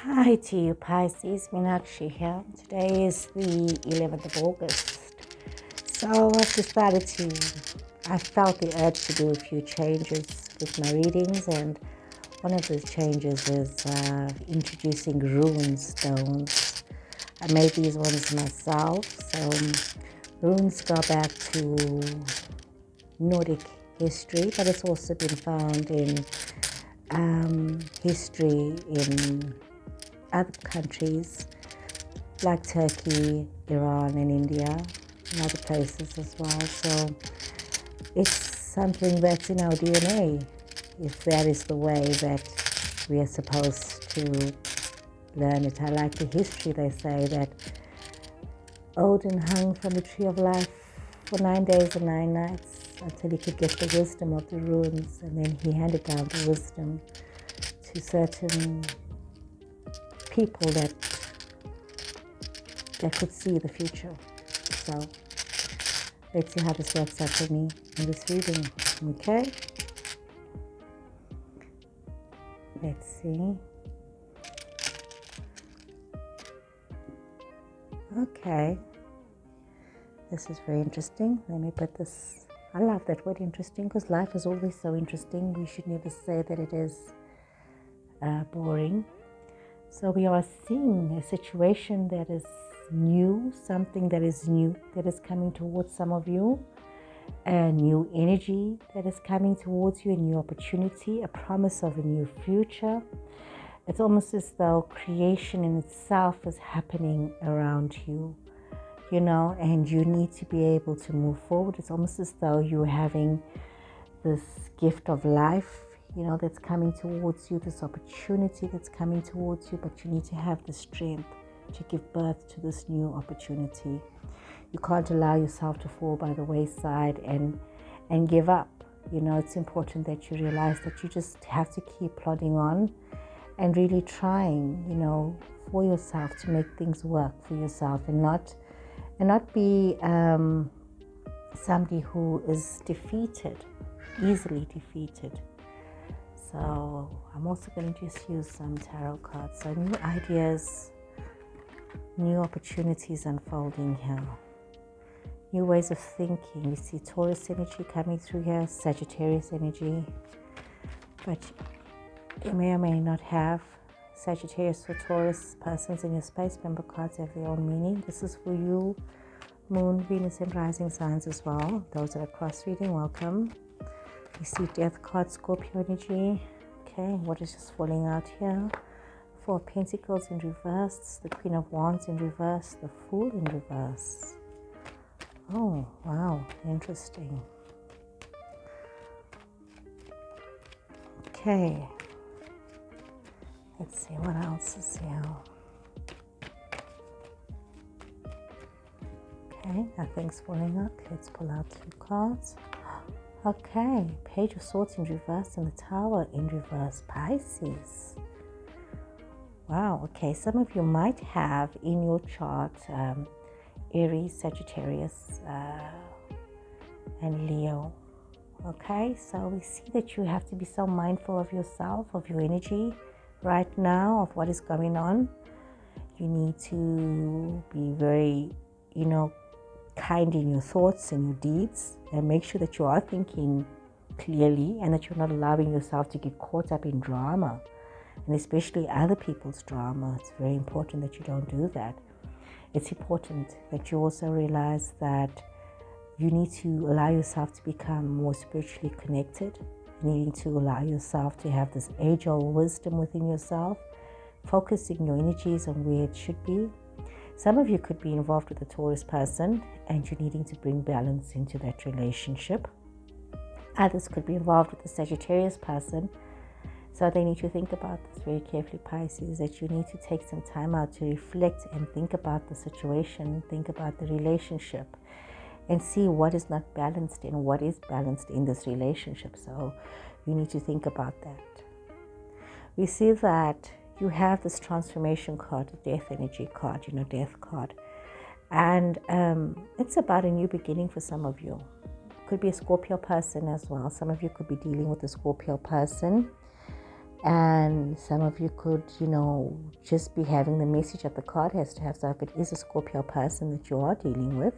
Hi to you, Pisces. Meenakshi here. Today is the 11th of August. So I felt the urge to do a few changes with my readings, and one of those changes is introducing rune stones. I made these ones myself. So runes go back to Nordic history, but it's also been found in history in other countries like Turkey, Iran, and India, and other places as well. So it's something that's in our DNA, if that is the way that we are supposed to learn it. I like the history. They say that Odin hung from the tree of life for 9 days and 9 nights until he could get the wisdom of the runes, and then he handed down the wisdom to certain people that could see the future. So let's see how this works out for me in this reading. Okay, let's see. Okay, this is very interesting. Let me put this. I love that word interesting, because life is always so interesting. We should never say that it is boring. So we are seeing a situation that is new, something that is new that is coming towards some of you, a new energy that is coming towards you, a new opportunity, a promise of a new future. It's almost as though creation in itself is happening around you, and you need to be able to move forward. It's almost as though you're having this gift of life, that's coming towards you, this opportunity that's coming towards you, but you need to have the strength to give birth to this new opportunity. You can't allow yourself to fall by the wayside and give up. It's important that you realize that you just have to keep plodding on and really trying, for yourself to make things work for yourself, and not be somebody who is easily defeated. So I'm also going to just use some tarot cards. So new ideas, new opportunities unfolding here. New ways of thinking. We see Taurus energy coming through here, Sagittarius energy. But you may or may not have Sagittarius or Taurus persons in your space. Remember, cards have their own meaning. This is for you, Moon, Venus, and Rising signs as well. Those that are cross-reading, welcome. We see Death card, Scorpio energy. Okay, what is just falling out here? Four of Pentacles in reverse, the Queen of Wands in reverse, the Fool in reverse. Oh, wow, interesting. Okay, let's see what else is here. Okay, nothing's falling out. Let's pull out 2 cards. Okay, Page of Swords in reverse and the Tower in reverse, Pisces. Wow, okay, some of you might have in your chart Aries, Sagittarius, and Leo. Okay, so we see that you have to be so mindful of yourself, of your energy right now, of what is going on. You need to be very, kind in your thoughts and your deeds, and make sure that you are thinking clearly and that you're not allowing yourself to get caught up in drama, and especially other people's drama. It's very important that you don't do that. It's important that you also realize that you need to allow yourself to become more spiritually connected. You need to allow yourself to have this age-old wisdom within yourself, focusing your energies on where it should be. Some of you could be involved with a Taurus person and you're needing to bring balance into that relationship. Others could be involved with a Sagittarius person. So they need to think about this very carefully, Pisces, that you need to take some time out to reflect and think about the situation, think about the relationship, and see what is not balanced and what is balanced in this relationship. So you need to think about that. We see that you have this transformation card, the death energy card, death card. And it's about a new beginning for some of you. Could be a Scorpio person as well. Some of you could be dealing with a Scorpio person. And some of you could, just be having the message that the card has to have. So if it is a Scorpio person that you are dealing with,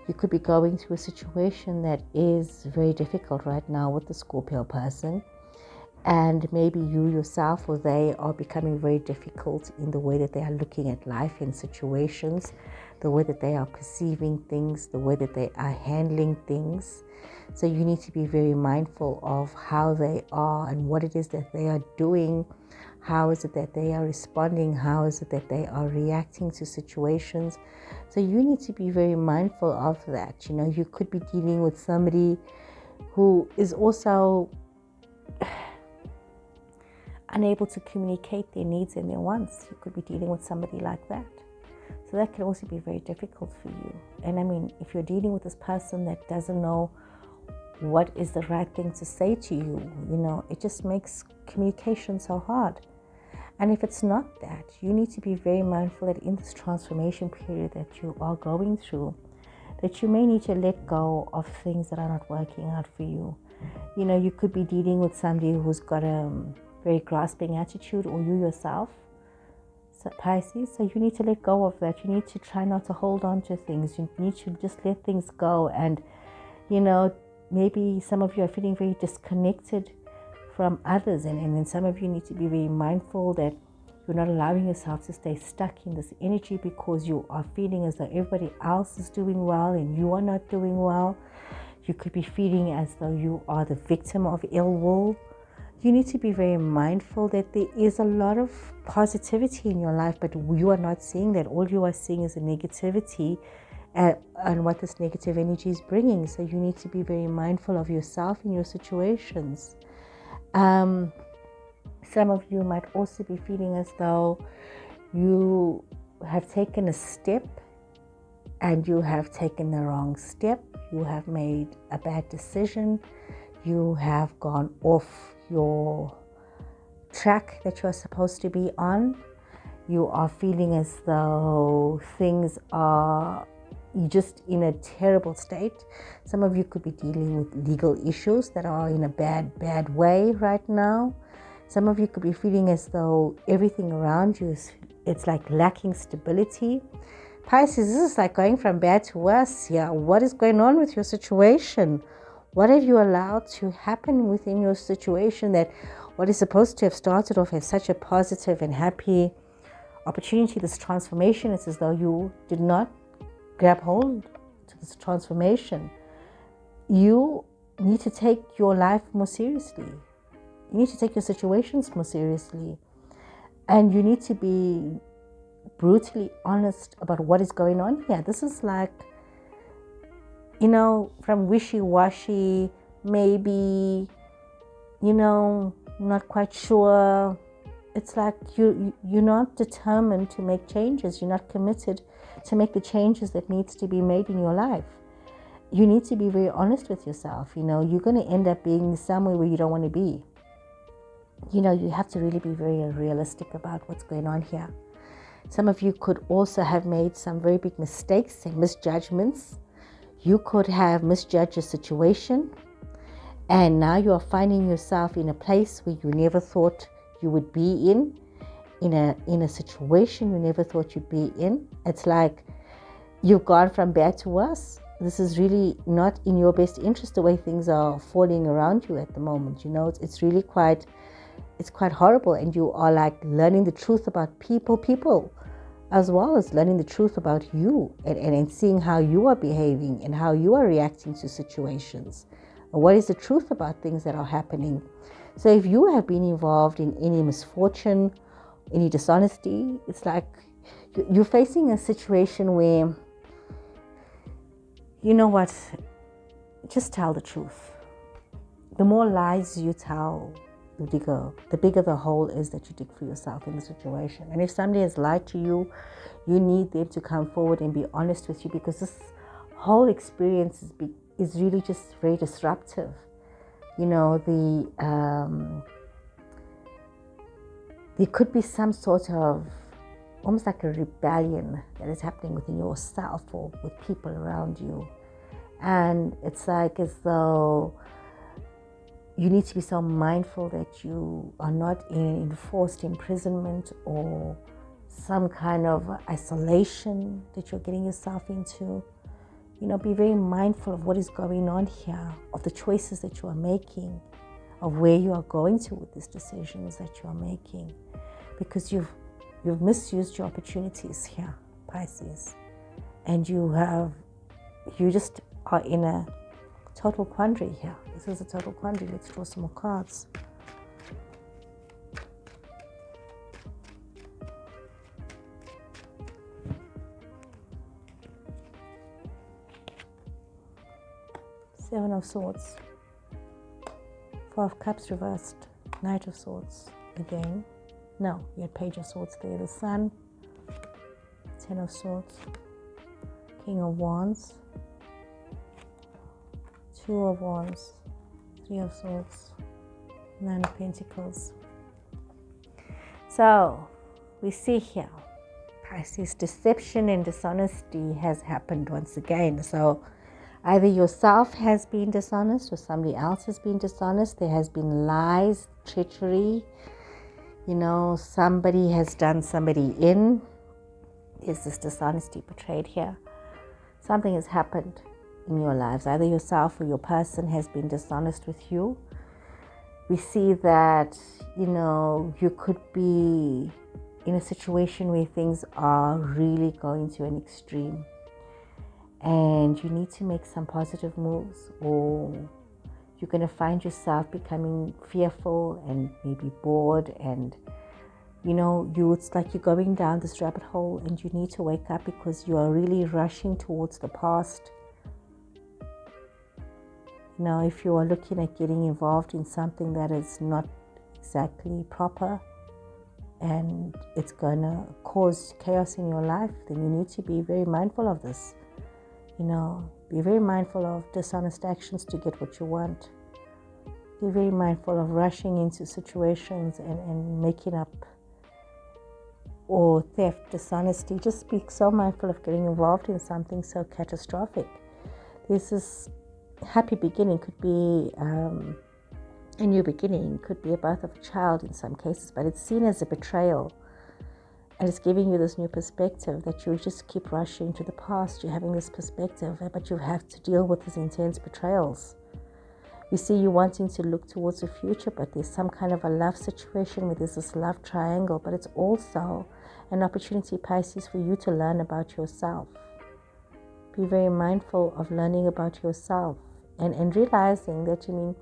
you could be going through a situation that is very difficult right now with the Scorpio person. And maybe you yourself or they are becoming very difficult in the way that they are looking at life and situations, the way that they are perceiving things, the way that they are handling things. So you need to be very mindful of how they are and what it is that they are doing. How is it that they are responding? How is it that they are reacting to situations? So you need to be very mindful of that. You could be dealing with somebody who is also unable to communicate their needs and their wants. You could be dealing with somebody like that. So that can also be very difficult for you. And I mean, if you're dealing with this person that doesn't know what is the right thing to say to you, it just makes communication so hard. And if it's not that, you need to be very mindful that in this transformation period that you are going through, that you may need to let go of things that are not working out for you. You could be dealing with somebody who's got a very grasping attitude, or you yourself, Pisces. So you need to let go of that. You need to try not to hold on to things. You need to just let things go. And, maybe some of you are feeling very disconnected from others. And then some of you need to be very mindful that you're not allowing yourself to stay stuck in this energy because you are feeling as though everybody else is doing well and you are not doing well. You could be feeling as though you are the victim of ill will. You need to be very mindful that there is a lot of positivity in your life, but you are not seeing that. All you are seeing is the negativity and what this negative energy is bringing. So you need to be very mindful of yourself and your situations. Some of you might also be feeling as though you have taken a step and you have taken the wrong step. You have made a bad decision. You have gone off your track that you're supposed to be on. You are feeling as though things are just in a terrible state. Some of you could be dealing with legal issues that are in a bad way right now. Some of you could be feeling as though everything around you it's like lacking stability. Pisces, this is like going from bad to worse. Yeah, what is going on with your situation? What have you allowed to happen within your situation that what is supposed to have started off as such a positive and happy opportunity, this transformation, it's as though you did not grab hold to this transformation. You need to take your life more seriously. You need to take your situations more seriously. And you need to be brutally honest about what is going on here. This is like, from wishy-washy, maybe, not quite sure. It's like you're not determined to make changes. You're not committed to make the changes that needs to be made in your life. You need to be very honest with yourself. You're going to end up being somewhere where you don't want to be. You have to really be very realistic about what's going on here. Some of you could also have made some very big mistakes and misjudgments. You could have misjudged a situation, and now you are finding yourself in a place where you never thought you would be in a situation you never thought you'd be in. It's like you've gone from bad to worse. This is really not in your best interest, the way things are falling around you at the moment. It's really quite horrible, and you are like learning the truth about people as well as learning the truth about you and seeing how you are behaving and how you are reacting to situations. And what is the truth about things that are happening? So if you have been involved in any misfortune, any dishonesty, it's like you're facing a situation where, just tell the truth. The more lies you tell, the bigger the hole is that you dig for yourself in the situation. And if somebody has lied to you, you need them to come forward and be honest with you, because this whole experience is really just very disruptive. There could be some sort of almost like a rebellion that is happening within yourself or with people around you. And it's like as though you need to be so mindful that you are not in enforced imprisonment or some kind of isolation that you're getting yourself into. You know, be very mindful of what is going on here, of the choices that you are making, of where you are going to with these decisions that you are making, because you've misused your opportunities here, Pisces, and you just are in a total quandary here. This is a total quandary. Let's draw some more cards. Seven of Swords, Four of Cups reversed, Knight of Swords again. No, you had Page of Swords there. The Sun, Ten of Swords, King of Wands, Two of Wands, Three of Swords, Nine of Pentacles. So we see here, Pisces, deception and dishonesty has happened once again. So either yourself has been dishonest or somebody else has been dishonest. There has been lies, treachery. You know, somebody has done somebody in. There's this dishonesty portrayed here. Something has happened in your lives. Either yourself or your person has been dishonest with you. We see that, you know, you could be in a situation where things are really going to an extreme, and you need to make some positive moves, or you're going to find yourself becoming fearful and maybe bored, and you know, it's like you're going down this rabbit hole and you need to wake up because you are really rushing towards the past. You know, if you are looking at getting involved in something that is not exactly proper and it's going to cause chaos in your life, then you need to be very mindful of this. You know, be very mindful of dishonest actions to get what you want. Be very mindful of rushing into situations and making up, or theft, dishonesty. Just be so mindful of getting involved in something so catastrophic. This is happy beginning, could be a new beginning, could be a birth of a child in some cases, but it's seen as a betrayal. And it's giving you this new perspective that you just keep rushing to the past. You're having this perspective, but you have to deal with these intense betrayals. You see you wanting to look towards the future, but there's some kind of a love situation where there's this love triangle, but it's also an opportunity, Pisces, for you to learn about yourself. Be very mindful of learning about yourself and realizing that, you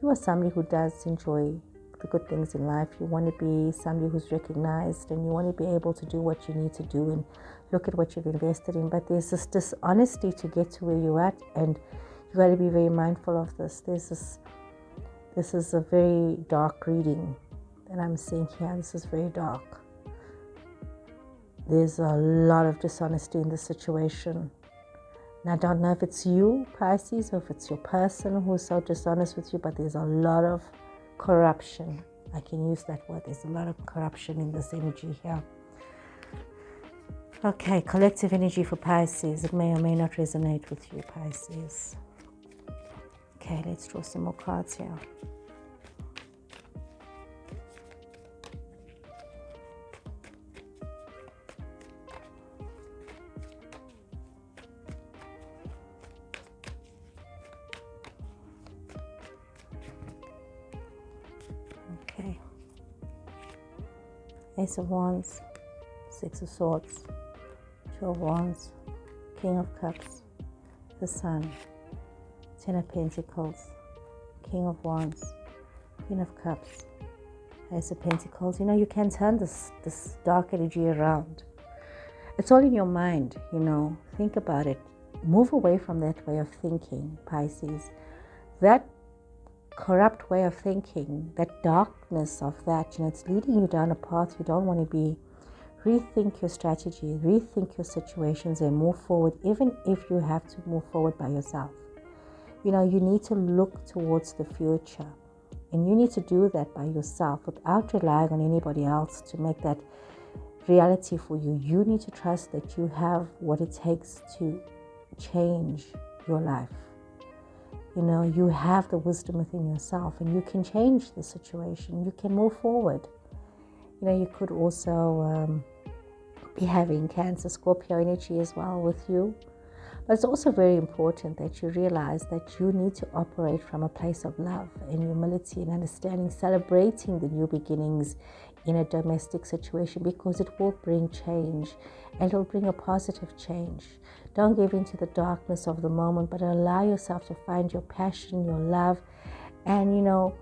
are somebody who does enjoy the good things in life. You want to be somebody who's recognized, and you want to be able to do what you need to do and look at what you've invested in. But there's this dishonesty to get to where you're at, and you got to be very mindful of this. This is a very dark reading that I'm seeing here. This is very dark. There's a lot of dishonesty in this situation. And I don't know if it's you, Pisces, or if it's your person who's so dishonest with you, but there's a lot of corruption. I can use that word. There's a lot of corruption in this energy here. Okay, collective energy for Pisces. It may or may not resonate with you, Pisces. Okay, let's draw some more cards here. Okay. Ace of Wands, Six of Swords, Two of Wands, King of Cups, the Sun, Ten of Pentacles, King of Wands, Queen of Cups, Ace of Pentacles. You can turn this dark energy around. It's all in your mind, Think about it. Move away from that way of thinking, Pisces. That corrupt way of thinking, that darkness of that, it's leading you down a path you don't want to be. Rethink your strategy, rethink your situations, and move forward, even if you have to move forward by yourself. You need to look towards the future, and you need to do that by yourself without relying on anybody else to make that reality for you. You need to trust that you have what it takes to change your life. You know, you have the wisdom within yourself and you can change the situation. You can move forward. You know, you could also be having Cancer, Scorpio energy as well with you. But it's also very important that you realize that you need to operate from a place of love and humility and understanding, celebrating the new beginnings in a domestic situation, because it will bring change and it will bring a positive change. Don't give in to the darkness of the moment, but allow yourself to find your passion, your love, and, you know,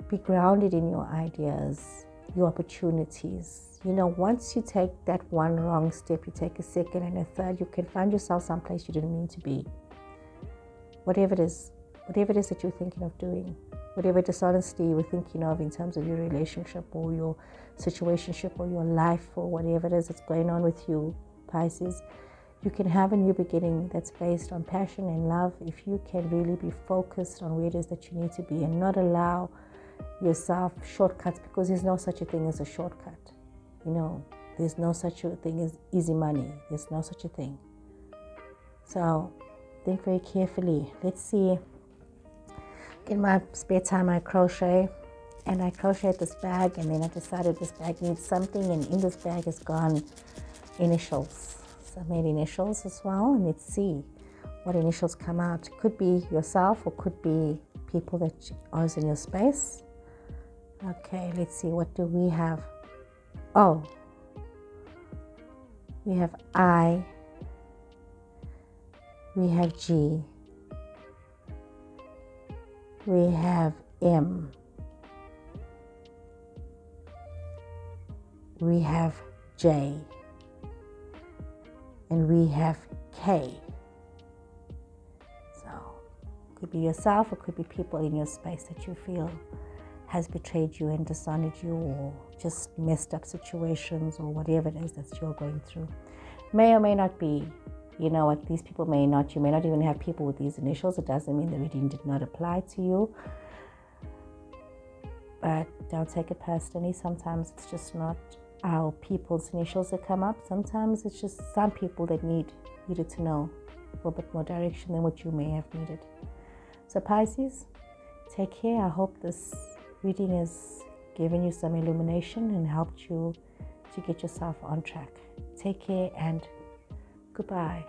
be grounded in your ideas, your opportunities. You know, once you take that one wrong step, you take a second and a third, you can find yourself someplace you didn't mean to be. Whatever it is that you're thinking of doing, whatever dishonesty you were thinking of in terms of your relationship or your situationship or your life or whatever it is that's going on with you, Pisces, you can have a new beginning that's based on passion and love if you can really be focused on where it is that you need to be and not allow yourself shortcuts, because there's no such a thing as a shortcut. You know, there's no such a thing as easy money. There's no such a thing. So think very carefully. Let's see. In my spare time, I crochet, and I crocheted this bag, and then I decided this bag needs something, and in this bag is gone initials. So I made initials as well, and let's see what initials come out. It could be yourself or could be people that are in your space. Okay, let's see, what do we have? Oh, we have I, we have G, we have M, we have J, and we have K. So, it could be yourself or could be people in your space that you feel has betrayed you and dishonored you, or just messed up situations, or whatever it is that you're going through. May or may not be, you know what, these people may not, you may not even have people with these initials. It doesn't mean the reading did not apply to you. But don't take it personally. Sometimes it's just not our people's initials that come up. Sometimes it's just some people that needed to know for a bit more direction than what you may have needed. So Pisces, take care. I hope this reading has given you some illumination and helped you to get yourself on track. Take care and goodbye.